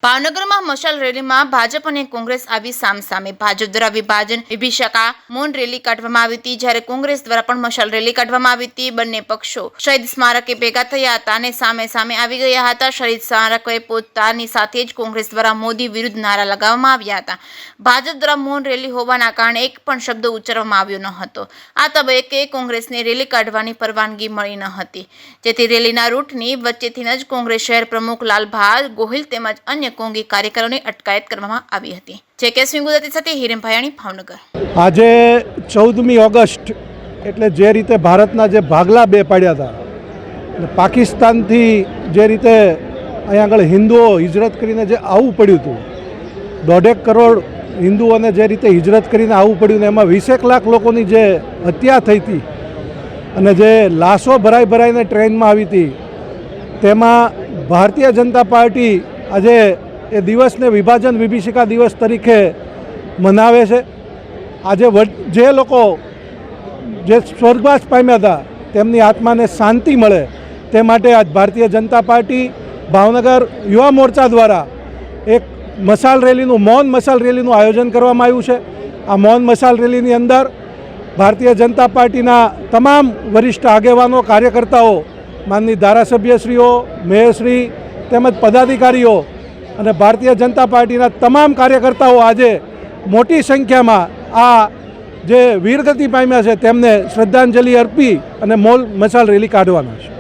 ભાવનગરમાં મશાલ રેલીમાં ભાજપ અને કોંગ્રેસ આવી સામસામે। ભાજપ દ્વારા વિભાજન વિભીષકા મૌન રેલી કાઢવામાં આવી હતી, જ્યારે કોંગ્રેસ દ્વારા પણ મશાલ રેલી કાઢવામાં આવી હતી। બંને પક્ષો શહીદ સ્મારકે ભેગા થયા હતા અને સામે સામે આવી ગયા હતા। શહીદ સ્મારકે પોતાની સાથે જ કોંગ્રેસ દ્વારા મોદી વિરુદ્ધ નારા લગાવવામાં આવ્યા હતા। ભાજપ દ્વારા મૌન રેલી હોવાના કારણે એક પણ શબ્દ ઉચ્ચારવામાં આવ્યો ન હતો। આ તબક્કે કોંગ્રેસને રેલી કાઢવાની પરવાનગી મળી ન હતી, જેથી રેલીના રૂટની વચ્ચેથી જ કોંગ્રેસ શહેર પ્રમુખ લાલભા ગોહિલ તેમજ અન્ય કોંગી કાર્યકરોની અટકાયત કરવામાં આવી હતી। જેકેસવી ગુજરાતી સાથે હિરેન ભાયાણી, ભાવનગર। આજે 14મી ઓગસ્ટ એટલે જે રીતે ભારતના જે ભાગલા બે પાડ્યા હતા અને પાકિસ્તાનથી જે રીતે અહીંયા આગળ હિન્દુઓ હિજરત કરીને જે આવવું પડ્યું હતું, 1.5 કરોડ હિન્દુઓને જે રીતે હિજરત કરીને આવવું પડ્યું ને એમાં 20 લાખ લોકોની જે હત્યા થઈ હતી અને જે લાશો ભરાઈને ટ્રેનમાં આવી હતી, તેમાં ભારતીય જનતા પાર્ટી આજે એ દિવસને વિભાજન વિભીષિકા દિવસ તરીકે મનાવે છે। આજે જે લોકો જે સ્વર્ગવાસ પામ્યા હતા તેમની આત્માને શાંતિ મળે તે માટે આજ ભારતીય જનતા પાર્ટી ભાવનગર યુવા મોરચા દ્વારા એક મશાલ રેલીનું મૌન મશાલ રેલીનું આયોજન કરવામાં આવ્યું છે। આ મૌન મશાલ રેલીની અંદર ભારતીય જનતા પાર્ટીના તમામ વરિષ્ઠ આગેવાનો, કાર્યકર્તાઓ, માનની ધારાસભ્યશ્રીઓ, મેયરશ્રી તેમજ પદાધિકારીઓ અને ભારતીય જનતા પાર્ટીના તમામ કાર્યકર્તાઓ આજે મોટી સંખ્યામાં આ જે વીરગતિ પામ્યા છે તેમને શ્રદ્ધાંજલિ અર્પી અને મૌન મશાલ રેલી કાઢવાના છે।